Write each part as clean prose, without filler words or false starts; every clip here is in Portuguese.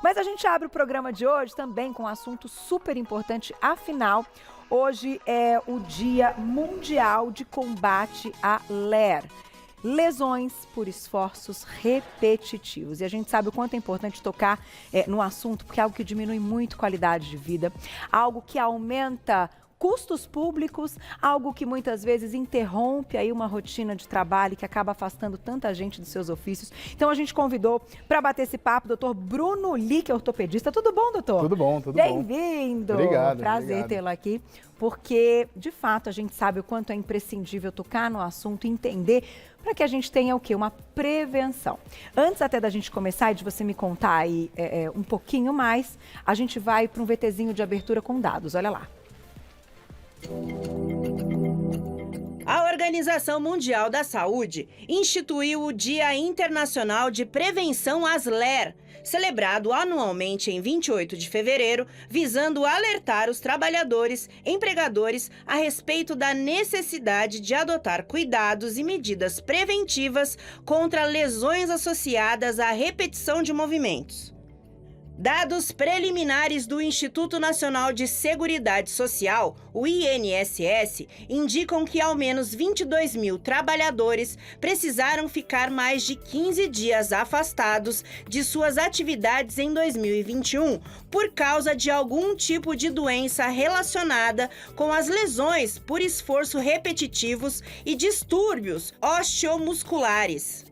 Mas a gente abre o programa de hoje também com um assunto super importante, afinal, hoje é o Dia Mundial de Combate à LER. Lesões por esforços repetitivos. E a gente sabe o quanto é importante tocar no assunto, porque é algo que diminui muito a qualidade de vida, algo que aumenta custos públicos, algo que muitas vezes interrompe aí uma rotina de trabalho que acaba afastando tanta gente dos seus ofícios. Então a gente convidou para bater esse papo o Dr. Bruno Li, que é ortopedista. Tudo bom, doutor? Tudo bom, tudo bom. Bem-vindo. Obrigado. Prazer tê-lo aqui, porque de fato a gente sabe o quanto é imprescindível tocar no assunto e entender para que a gente tenha o quê? Uma prevenção. Antes até da gente começar e de você me contar aí um pouquinho mais, a gente vai para um VTzinho de abertura com dados. Olha lá. A Organização Mundial da Saúde instituiu o Dia Internacional de Prevenção às LER, celebrado anualmente em 28 de fevereiro, visando alertar os trabalhadores, empregadores a respeito da necessidade de adotar cuidados e medidas preventivas contra lesões associadas à repetição de movimentos. Dados preliminares do Instituto Nacional de Seguridade Social, o INSS, indicam que ao menos 22 mil trabalhadores precisaram ficar mais de 15 dias afastados de suas atividades em 2021 por causa de algum tipo de doença relacionada com as lesões por esforço repetitivos e distúrbios osteomusculares.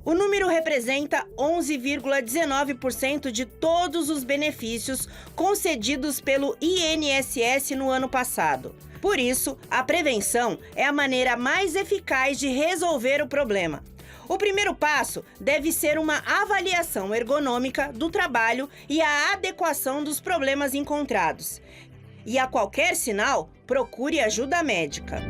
O número representa 11,19% de todos os benefícios concedidos pelo INSS no ano passado. Por isso, a prevenção é a maneira mais eficaz de resolver o problema. O primeiro passo deve ser uma avaliação ergonômica do trabalho e a adequação dos problemas encontrados. E a qualquer sinal, procure ajuda médica.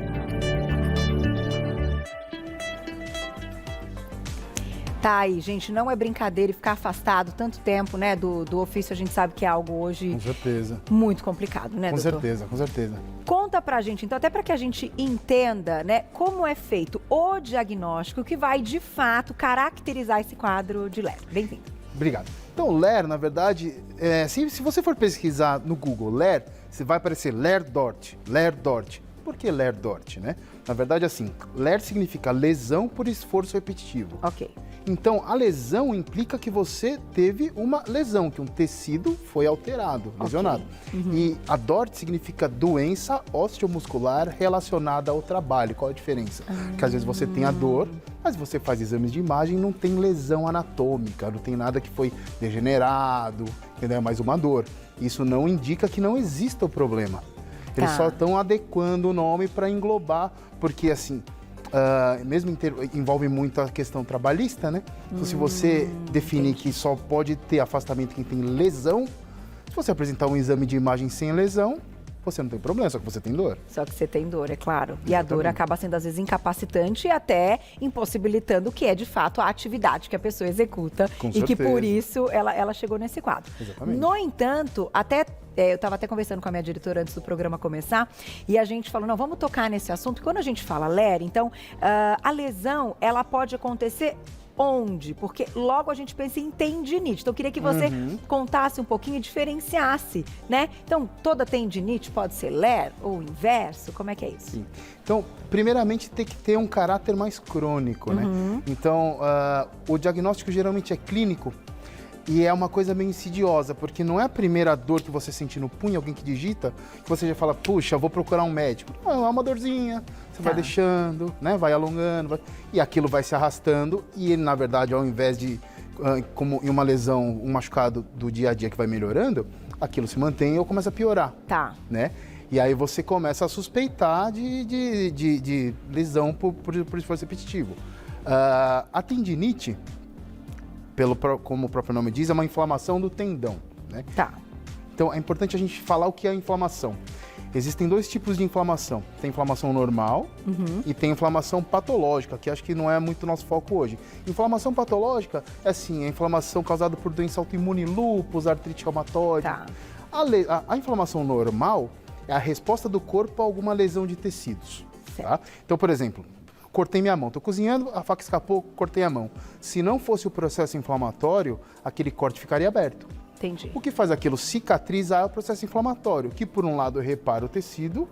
Tá aí, gente, não é brincadeira e ficar afastado tanto tempo, né, do ofício, a gente sabe que é algo hoje Com certeza. muito complicado, né, doutor? Com certeza. Conta pra gente, então, até para que a gente entenda, né, como é feito o diagnóstico que vai, de fato, caracterizar esse quadro de LER. Bem-vindo. Obrigado. Então, LER, na verdade, se você for pesquisar no Google LER, você vai aparecer LER-DORT, LER-DORT. Por que LER-DORT, né? Na verdade, assim, LER significa lesão por esforço repetitivo. Ok. Então, a lesão implica que você teve uma lesão, que um tecido foi alterado, lesionado. Uhum. E a DORT significa doença osteomuscular relacionada ao trabalho. Qual a diferença? Que às vezes você tem a dor, mas você faz exames de imagem e não tem lesão anatômica, não tem nada que foi degenerado, entendeu? É mais uma dor. Isso não indica que não exista o problema. Eles só estão adequando o nome para englobar, porque assim, mesmo envolve muito a questão trabalhista, né? Então, se você definir que só pode ter afastamento quem tem lesão, se você apresentar um exame de imagem sem lesão, você não tem problema, só que você tem dor. Só que você tem dor, é claro. Exatamente. E a dor acaba sendo, às vezes, incapacitante e até impossibilitando o que é, de fato, a atividade que a pessoa executa. Com e certeza. que, por isso, ela chegou nesse quadro. Exatamente. No entanto, eu estava até conversando com a minha diretora antes do programa começar, e a gente falou, não, vamos tocar nesse assunto. Quando a gente fala LER, então, a lesão, ela pode acontecer onde? Porque logo a gente pensa em tendinite. Então, eu queria que você contasse um pouquinho e diferenciasse, né? Então, toda tendinite pode ser LER ou inverso? Como é que é isso? Sim. Então, primeiramente, tem que ter um caráter mais crônico, né? Então, o diagnóstico geralmente é clínico e é uma coisa meio insidiosa, porque não é a primeira dor que você sente no punho, alguém que digita, que você já fala, puxa, vou procurar um médico. Não, é uma dorzinha, você vai deixando, né? Vai alongando, e aquilo vai se arrastando e, na verdade, ao invés de, como em uma lesão, um machucado do dia a dia que vai melhorando, aquilo se mantém ou começa a piorar, né? E aí você começa a suspeitar de lesão por esforço repetitivo. A tendinite, como o próprio nome diz, é uma inflamação do tendão, né? Então, é importante a gente falar o que é a inflamação. Existem dois tipos de inflamação. Tem inflamação normal e tem inflamação patológica, que acho que não é muito nosso foco hoje. Inflamação patológica é assim, a inflamação causada por doença autoimune, lúpus, artrite reumatoide. A inflamação normal é a resposta do corpo a alguma lesão de tecidos. Tá? Então, por exemplo, cortei minha mão, estou cozinhando, a faca escapou, cortei a mão. Se não fosse o processo inflamatório, aquele corte ficaria aberto. Entendi. O que faz aquilo cicatrizar é o processo inflamatório, que por um lado repara o tecido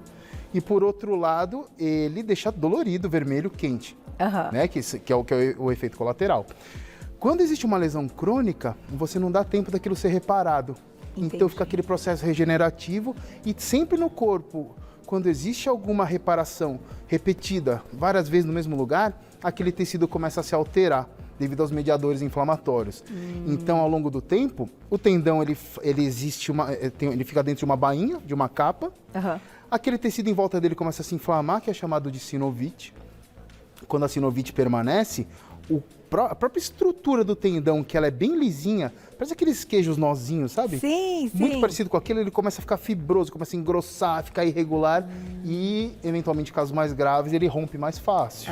e por outro lado ele deixa dolorido, vermelho, quente, né? Que é o efeito colateral. Quando existe uma lesão crônica, você não dá tempo daquilo ser reparado. Entendi. Então fica aquele processo regenerativo e sempre no corpo, quando existe alguma reparação repetida várias vezes no mesmo lugar, aquele tecido começa a se alterar devido aos mediadores inflamatórios. Então, ao longo do tempo, o tendão ele fica dentro de uma bainha, de uma capa. Aquele tecido em volta dele começa a se inflamar, que é chamado de sinovite. Quando a sinovite permanece, a própria estrutura do tendão, que ela é bem lisinha, parece aqueles queijos nozinhos, sabe? Sim, sim. Muito parecido com aquele, ele começa a ficar fibroso, começa a engrossar, ficar irregular e, eventualmente, casos mais graves, ele rompe mais fácil.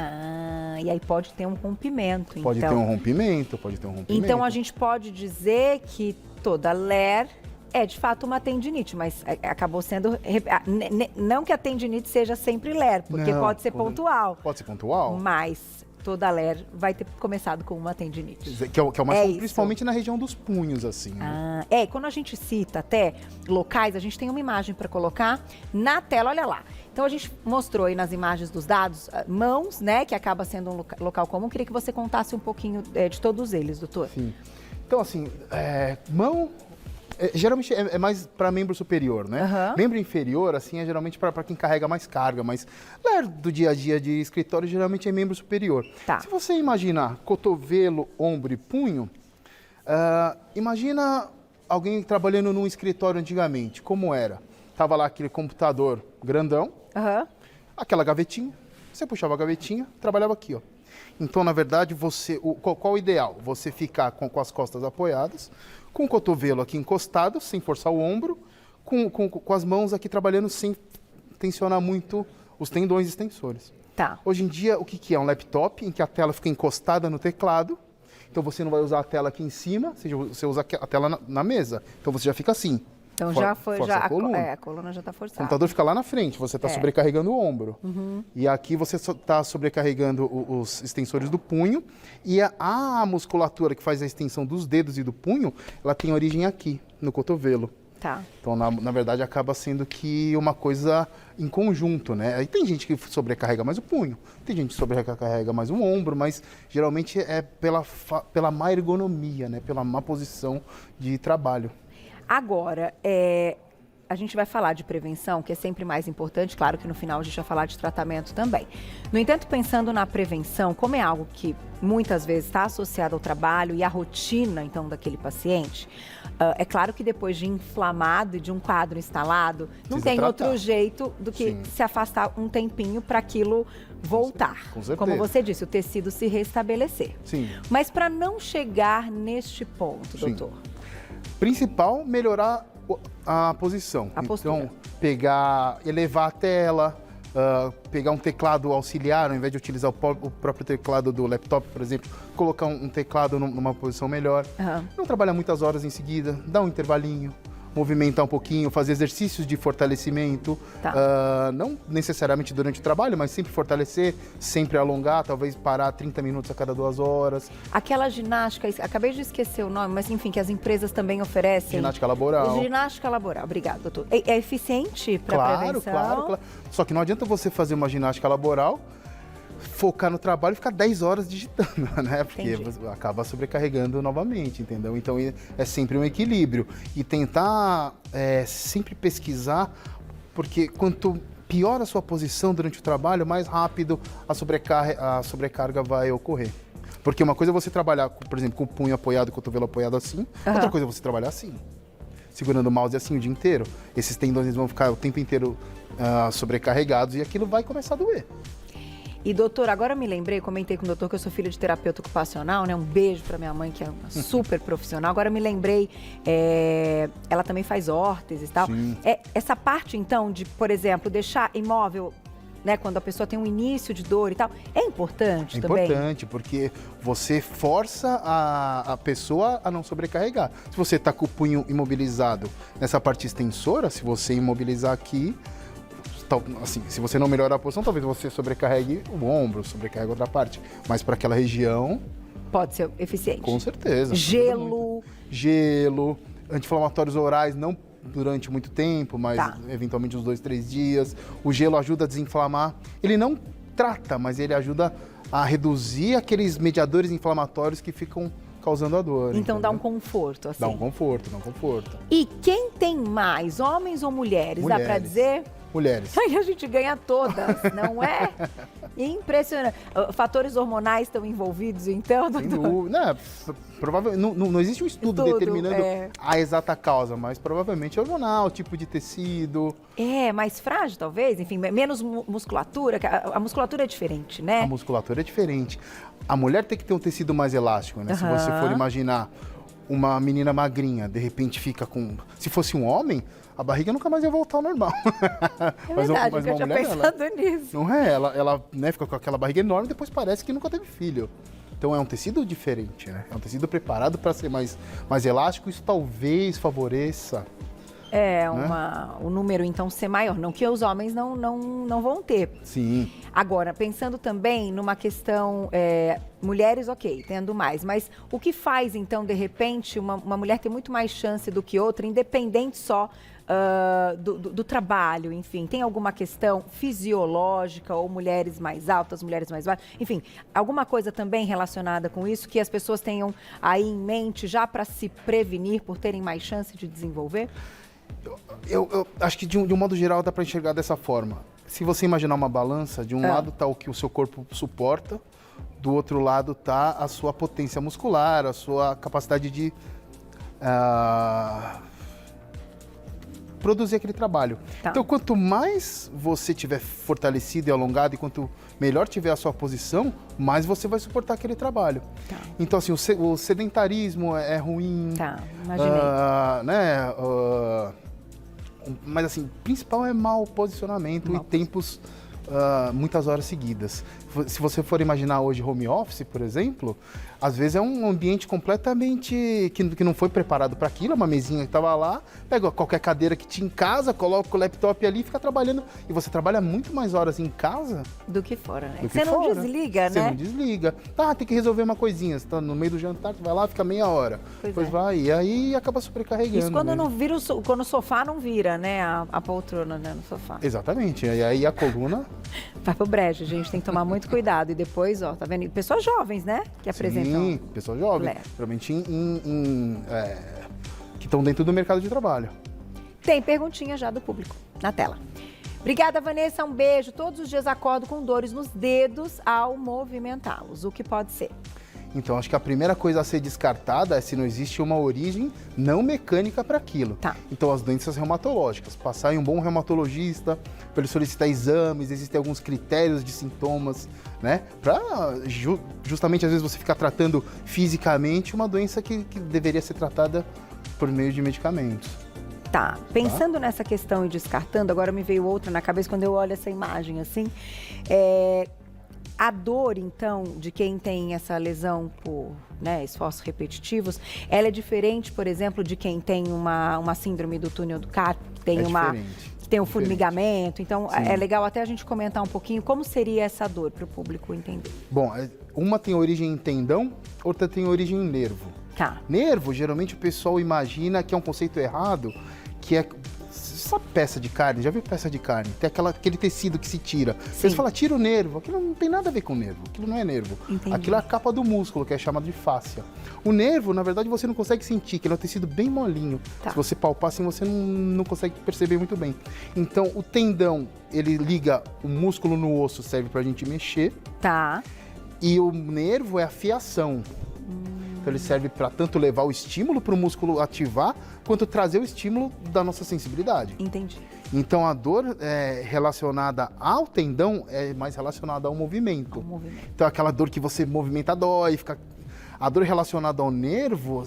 E aí pode ter um rompimento, Pode ter um rompimento, Então a gente pode dizer que toda LER é de fato uma tendinite, mas acabou sendo... Não que a tendinite seja sempre LER, porque pode ser pontual. Pode ser pontual. Mas toda LER vai ter começado com uma tendinite. Que é o mais comum, principalmente na região dos punhos, assim. Né? Quando a gente cita até locais, a gente tem uma imagem para colocar na tela, olha lá. Então a gente mostrou aí nas imagens dos dados, mãos, né, que acaba sendo um local comum. Queria que você contasse um pouquinho de todos eles, doutor. Sim. Então, assim, mão... geralmente é mais para membro superior, né? Membro inferior, assim, é geralmente para quem carrega mais carga, mas do dia a dia de escritório, geralmente é membro superior. Tá. Se você imaginar cotovelo, ombro e punho, imagina alguém trabalhando num escritório antigamente, como era? Tava lá aquele computador grandão, aquela gavetinha, você puxava a gavetinha, trabalhava aqui, ó. Então, na verdade, qual o ideal? Você ficar com as costas apoiadas, com o cotovelo aqui encostado, sem forçar o ombro, com as mãos aqui trabalhando sem tensionar muito os tendões extensores. Tá. Hoje em dia, o que é? Um laptop em que a tela fica encostada no teclado. Então, você não vai usar a tela aqui em cima, você usa a tela na mesa. Então, você já fica assim. Então a coluna já está forçada. O computador fica lá na frente, você está sobrecarregando o ombro. E aqui você está sobrecarregando os extensores do punho. E a musculatura que faz a extensão dos dedos e do punho, ela tem origem aqui, no cotovelo. Tá. Então, na verdade, acaba sendo que uma coisa em conjunto, né? Aí tem gente que sobrecarrega mais o punho, tem gente que sobrecarrega mais o ombro, mas geralmente é pela má ergonomia, né? Pela má posição de trabalho. Agora, a gente vai falar de prevenção, que é sempre mais importante. Claro que no final a gente vai falar de tratamento também. No entanto, pensando na prevenção, como é algo que muitas vezes está associado ao trabalho e à rotina, então, daquele paciente, é claro que depois de inflamado e de um quadro instalado, não tem outro jeito do que se afastar um tempinho para aquilo voltar. Com certeza. Como você disse, o tecido se restabelecer. Sim. Mas para não chegar neste ponto, doutor... Principal, melhorar a posição. A postura. Então, elevar a tela, pegar um teclado auxiliar, ao invés de utilizar o próprio teclado do laptop, por exemplo, colocar um teclado numa posição melhor. Não trabalhar muitas horas em seguida, dar um intervalinho, movimentar um pouquinho, fazer exercícios de fortalecimento, não necessariamente durante o trabalho, mas sempre fortalecer, sempre alongar, talvez parar 30 minutos a cada 2 horas. Aquela ginástica, acabei de esquecer o nome, mas enfim, que as empresas também oferecem. Ginástica laboral. Ginástica laboral, obrigado, doutor. É eficiente para prevenção? Claro. Só que não adianta você fazer uma ginástica laboral, focar no trabalho e ficar 10 horas digitando, né? Porque você acaba sobrecarregando novamente, entendeu? Então é sempre um equilíbrio. E tentar sempre pesquisar, porque quanto pior a sua posição durante o trabalho, mais rápido a sobrecarga vai ocorrer. Porque uma coisa é você trabalhar, por exemplo, com o punho apoiado, o cotovelo apoiado assim, outra coisa é você trabalhar assim, segurando o mouse assim o dia inteiro. Esses tendões vão ficar o tempo inteiro sobrecarregados e aquilo vai começar a doer. E, doutor, agora eu me lembrei, comentei com o doutor que eu sou filha de terapeuta ocupacional, né? Um beijo para minha mãe, que é uma super profissional. Agora eu me lembrei, ela também faz órteses e tal. Essa parte, então, de, por exemplo, deixar imóvel, né? Quando a pessoa tem um início de dor e tal, é importante também? É importante, porque você força a pessoa a não sobrecarregar. Se você está com o punho imobilizado nessa parte extensora, se você imobilizar aqui... Assim, se você não melhorar a posição, talvez você sobrecarregue o ombro, sobrecarregue outra parte. Mas para aquela região... Pode ser eficiente. Com certeza. Gelo. Anti-inflamatórios orais, não durante muito tempo, mas eventualmente uns 2, 3 dias. O gelo ajuda a desinflamar. Ele não trata, mas ele ajuda a reduzir aqueles mediadores inflamatórios que ficam causando a dor. Então entendeu? dá um conforto, assim. Dá um conforto, dá um conforto. E quem tem mais, homens ou mulheres? Dá pra dizer? Mulheres. Aí a gente ganha todas, não é? Impressionante. Fatores hormonais estão envolvidos, então, Sem doutor? dúvida. Provavelmente, não existe um estudo determinando a exata causa, mas provavelmente é hormonal, tipo de tecido. É, mais frágil, talvez? Enfim, menos musculatura. A musculatura é diferente, né? A musculatura é diferente. A mulher tem que ter um tecido mais elástico, né? Se você for imaginar uma menina magrinha, de repente fica com... Se fosse um homem, a barriga nunca mais ia voltar ao normal. É verdade, eu tinha pensado nisso. Não é? Ela né, fica com aquela barriga enorme e depois parece que nunca teve filho. Então é um tecido diferente, né? É um tecido preparado para ser mais elástico. Isso talvez favoreça. O número então ser maior. Não que os homens não vão ter. Sim. Agora, pensando também numa questão, mulheres, ok, tendo mais, mas o que faz então, de repente, uma mulher ter muito mais chance do que outra, independente só do trabalho, enfim, tem alguma questão fisiológica ou mulheres mais altas, mulheres mais baixas, enfim, alguma coisa também relacionada com isso que as pessoas tenham aí em mente já para se prevenir por terem mais chance de desenvolver? Eu acho que de um modo geral dá para enxergar dessa forma. Se você imaginar uma balança, de um lado está o que o seu corpo suporta, do outro lado está a sua potência muscular, a sua capacidade de produzir aquele trabalho. Então, quanto mais você tiver fortalecido e alongado, e quanto melhor tiver a sua posição, mais você vai suportar aquele trabalho. Então, assim, o sedentarismo é ruim. Imaginei. Mas, assim, o principal é mau posicionamento e tempos, muitas horas seguidas. Se você for imaginar hoje home office, por exemplo, às vezes é um ambiente completamente que não foi preparado para aquilo, uma mesinha que estava lá, pega qualquer cadeira que tinha em casa, coloca o laptop ali e fica trabalhando. E você trabalha muito mais horas em casa do que fora, né? Você não desliga, né? Você não desliga. Tem que resolver uma coisinha. Você tá no meio do jantar, você vai lá, fica meia hora. Depois vai, e aí acaba sobrecarregando. Isso quando não vira quando o sofá não vira, né? A poltrona, né, no sofá. Exatamente. E aí a coluna... Vai pro brejo, a gente tem que tomar muito cuidado. E depois, tá vendo? Pessoas jovens, né? Que apresentam. Sim, pessoas jovens. Geralmente que estão dentro do mercado de trabalho. Tem perguntinha já do público na tela. Obrigada, Vanessa. Um beijo. Todos os dias acordo com dores nos dedos ao movimentá-los. O que pode ser? Então, acho que a primeira coisa a ser descartada é se não existe uma origem não mecânica para aquilo. Então, as doenças reumatológicas. Passar em um bom reumatologista, para ele solicitar exames, existem alguns critérios de sintomas, né? Para justamente, às vezes, você ficar tratando fisicamente uma doença que deveria ser tratada por meio de medicamentos. Pensando nessa questão e descartando, agora me veio outra na cabeça quando eu olho essa imagem assim. A dor, então, de quem tem essa lesão por esforços repetitivos, ela é diferente, por exemplo, de quem tem uma síndrome do túnel do carpo, que tem um formigamento. Então, é legal até a gente comentar um pouquinho como seria essa dor para o público entender. Bom, uma tem origem em tendão, outra tem origem em nervo. Nervo, geralmente o pessoal imagina que é um conceito errado, que é... Sabe peça de carne? Já viu peça de carne? Tem aquele tecido que se tira. Você fala, tira o nervo. Aquilo não tem nada a ver com nervo. Aquilo não é nervo. Entendi. Aquilo é a capa do músculo, que é chamado de fáscia. O nervo, na verdade, você não consegue sentir, que ele é um tecido bem molinho. Se você palpar assim, você não consegue perceber muito bem. Então, o tendão, ele liga o músculo no osso, serve pra gente mexer. E o nervo é a fiação. Então, ele serve para tanto levar o estímulo para o músculo ativar, quanto trazer o estímulo da nossa sensibilidade. Entendi. Então, a dor relacionada ao tendão é mais relacionada ao movimento. Então, aquela dor que você movimenta dói, fica... A dor relacionada ao nervo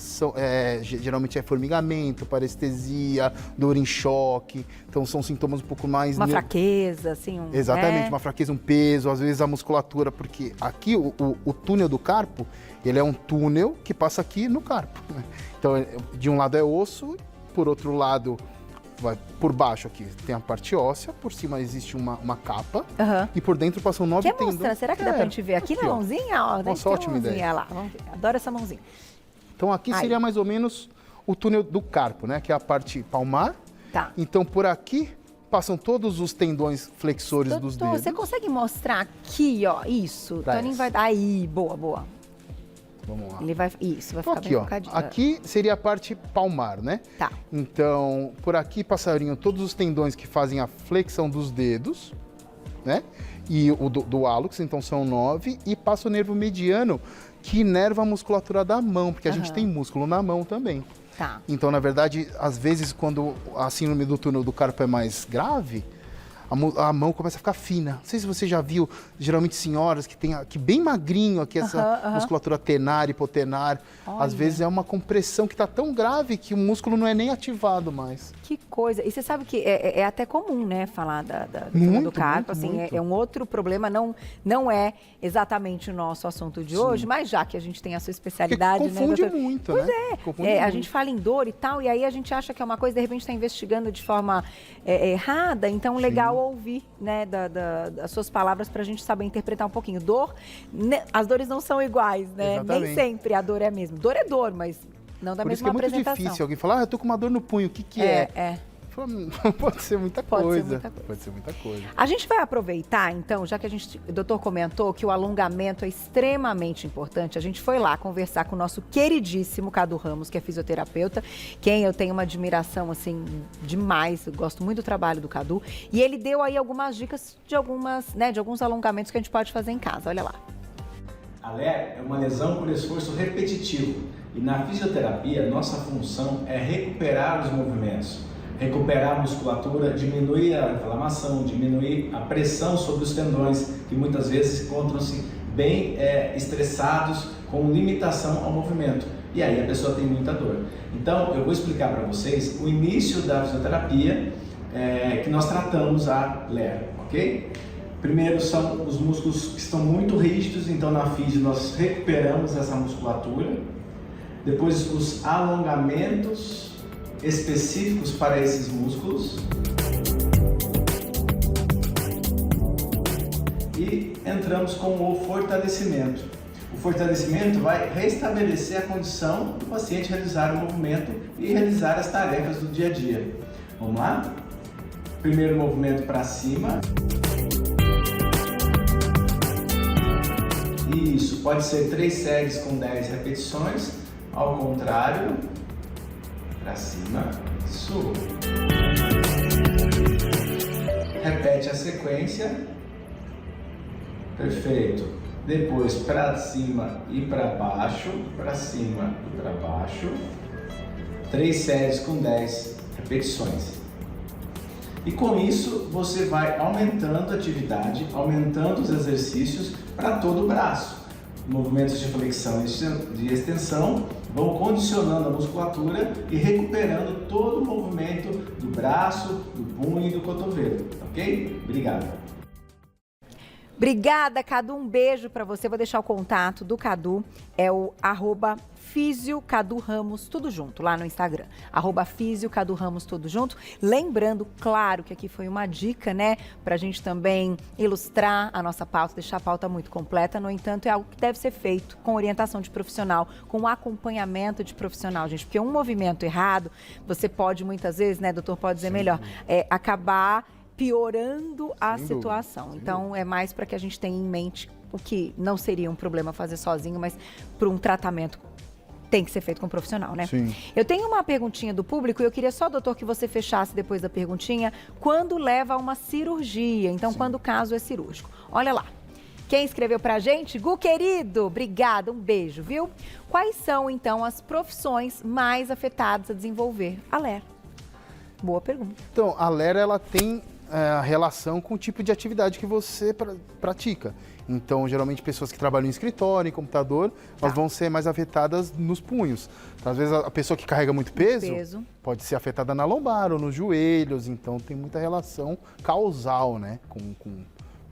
geralmente é formigamento, parestesia, dor em choque. Então, são sintomas um pouco mais... Uma fraqueza, assim. Exatamente, uma fraqueza, um peso, às vezes a musculatura, porque aqui o túnel do carpo, ele é um túnel que passa aqui no carpo. Então, de um lado é osso, por outro lado... Por baixo aqui tem a parte óssea, por cima existe uma capa e por dentro passam 9 tendões. Quer mostrar? Será que dá pra gente ver aqui na mãozinha? Nossa, ótima ideia. Lá. Vamos ver. Adoro essa mãozinha. Então aqui seria mais ou menos o túnel do carpo, né? Que é a parte palmar. Tá. Então, por aqui passam todos os tendões flexores dos Doutor, dedos. você consegue mostrar aqui, ó, isso? Pra Toninho essa. vai... Aí, boa, boa. Vamos lá. Ele vai... Isso, vai Então, ficar aqui, bem ó. focadinho. Aqui seria a parte palmar, né? Tá. Então, por aqui passariam todos os tendões que fazem a flexão dos dedos, né? E o do hálux, então são 9. E passa o nervo mediano, que inerva a musculatura da mão, porque a gente tem músculo na mão também. Tá. Então, na verdade, às vezes, quando a síndrome do túnel do carpo é mais grave, a mão começa a ficar fina. Não sei se você já viu, geralmente senhoras que tem aqui bem magrinho, aqui essa musculatura tenar, hipotenar. Olha. Às vezes é uma compressão que está tão grave que o músculo não é nem ativado mais. Que coisa. E você sabe que é até comum, né, falar do Muito, do carpo, muito, assim, muito. é um outro problema, não é exatamente o nosso assunto de hoje, mas já que a gente tem a sua Porque especialidade, confunde né, doutor? muito, Pois né? é. Confunde A muito. gente fala em dor e tal, e aí a gente acha que é uma coisa, de repente está investigando de forma errada, então legal ouvir, né, das suas palavras para a gente saber interpretar um pouquinho. Dor, as dores não são iguais, né? Exatamente. Nem sempre a dor é a mesma. Dor é dor, mas não da Por isso mesma que é muito apresentação. difícil alguém falar, eu tô com uma dor no punho, o que é? É. Pode ser muita Pode ser coisa. muita coisa. Pode ser muita coisa. A gente vai aproveitar, então, já que o doutor comentou que o alongamento é extremamente importante, a gente foi lá conversar com o nosso queridíssimo Cadu Ramos, que é fisioterapeuta, quem eu tenho uma admiração, assim, demais, eu gosto muito do trabalho do Cadu, e ele deu aí algumas dicas de alguns alongamentos que a gente pode fazer em casa, olha lá. A LER é uma lesão por esforço repetitivo e na fisioterapia nossa função é recuperar os movimentos, recuperar a musculatura, diminuir a inflamação, diminuir a pressão sobre os tendões que muitas vezes encontram-se bem estressados com limitação ao movimento e aí a pessoa tem muita dor. Então eu vou explicar para vocês o início da fisioterapia que nós tratamos a LER, ok? Primeiro são os músculos que estão muito rígidos, então na fisio nós recuperamos essa musculatura. Depois os alongamentos específicos para esses músculos. E entramos com o fortalecimento. O fortalecimento vai restabelecer a condição do paciente realizar o movimento e realizar as tarefas do dia a dia. Vamos lá? Primeiro movimento para cima. Isso, pode ser 3 séries com 10 repetições, ao contrário, para cima, sul. Repete a sequência, perfeito. Depois para cima e para baixo, para cima e para baixo, 3 séries com 10 repetições. E com isso você vai aumentando a atividade, aumentando os exercícios para todo o braço. Movimentos de flexão e de extensão vão condicionando a musculatura e recuperando todo o movimento do braço, do punho e do cotovelo, ok? Obrigado. Obrigada, Cadu. Um beijo para você. Vou deixar o contato do Cadu. É o @FisioCaduRamos, tudo junto, lá no Instagram. @FisioCaduRamos, tudo junto. Lembrando, claro, que aqui foi uma dica, né? Pra gente também ilustrar a nossa pauta, deixar a pauta muito completa. No entanto, é algo que deve ser feito com orientação de profissional, com acompanhamento de profissional, gente. Porque um movimento errado, você pode muitas vezes, né, doutor, pode dizer melhor, acabar piorando a situação. Então, é mais para que a gente tenha em mente o que não seria um problema fazer sozinho, mas para um tratamento tem que ser feito com um profissional, né? Sim. Eu tenho uma perguntinha do público e eu queria só, doutor, que você fechasse depois da perguntinha, quando leva a uma cirurgia, então quando o caso é cirúrgico. Olha lá. Quem escreveu pra gente? Gu, querido, obrigada, um beijo, viu? Quais são, então, as profissões mais afetadas a desenvolver a LER? Boa pergunta. Então, a LER, ela tem relação com o tipo de atividade que você pratica. Então, geralmente, pessoas que trabalham em escritório, em computador, elas vão ser mais afetadas nos punhos. Então, às vezes, a pessoa que carrega muito peso pode ser afetada na lombar ou nos joelhos. Então, tem muita relação causal, né, com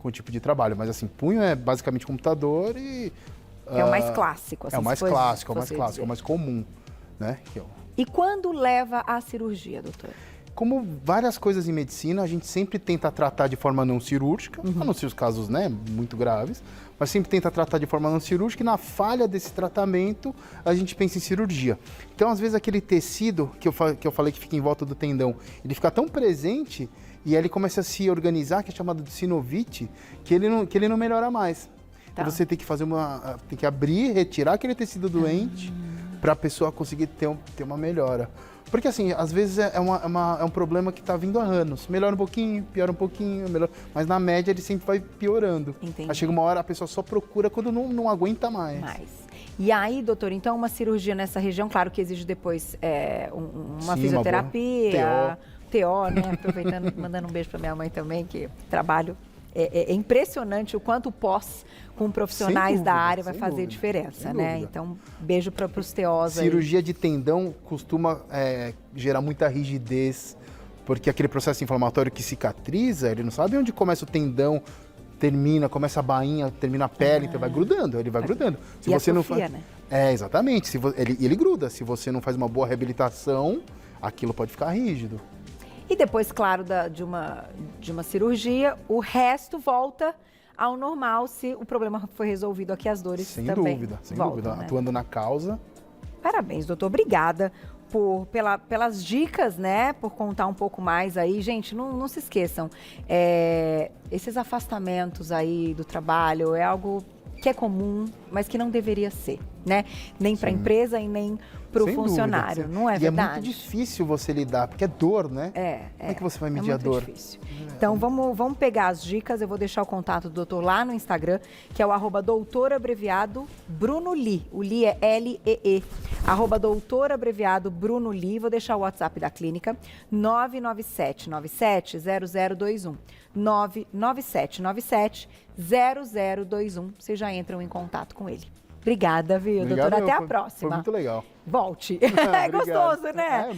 o tipo de trabalho. Mas, assim, punho é basicamente computador e... É o mais clássico. Assim, é o mais clássico, é o mais comum, né? E quando leva à cirurgia, doutor? Como várias coisas em medicina, a gente sempre tenta tratar de forma não cirúrgica, a não ser os casos, né, muito graves, mas sempre tenta tratar de forma não cirúrgica e na falha desse tratamento a gente pensa em cirurgia. Então, às vezes, aquele tecido que eu falei que fica em volta do tendão, ele fica tão presente e aí ele começa a se organizar, que é chamado de sinovite, que ele não melhora mais. Tá. Então, você tem que tem que abrir, retirar aquele tecido doente para a pessoa conseguir ter uma melhora. Porque, assim, às vezes é um problema que está vindo há anos. Melhora um pouquinho, piora um pouquinho, melhora, mas na média ele sempre vai piorando. Entendi. Aí chega uma hora, a pessoa só procura quando não aguenta mais. E aí, doutor, então uma cirurgia nessa região, claro que exige depois uma Sim, fisioterapia, TO, né? Aproveitando, mandando um beijo para minha mãe também, que trabalho. É impressionante o quanto o pós com profissionais da área vai fazer diferença, né? Então, beijo para os TOs aí. Cirurgia de tendão costuma gerar muita rigidez, porque aquele processo inflamatório que cicatriza, ele não sabe onde começa o tendão, termina, começa a bainha, termina a pele, então vai grudando, ele vai grudando. Se você não faz, né? Exatamente. Ele gruda. Se você não faz uma boa reabilitação, aquilo pode ficar rígido. E depois, claro, de uma cirurgia, o resto volta ao normal se o problema foi resolvido aqui, as dores sem também dúvida, sem voltam, dúvida. né? Atuando na causa. Parabéns, doutor. Obrigada pelas dicas, né? Por contar um pouco mais aí. Gente, não se esqueçam, esses afastamentos aí do trabalho é algo que é comum, mas que não deveria ser, né? Nem para a empresa e nem para o funcionário, não é verdade? E é muito difícil você lidar, porque é dor, né? Como é que você vai medir a dor? Difícil. Então, vamos pegar as dicas. Eu vou deixar o contato do doutor lá no Instagram, que é o @doutorabreviado_Bruno Li. O Li é L-E-E. @doutorabreviado_Bruno Li. Vou deixar o WhatsApp da clínica, 997970021. 997970021. Vocês já entram em contato com ele. Obrigada, viu, doutor? Até a próxima. Foi muito legal. Volte. É gostoso, né?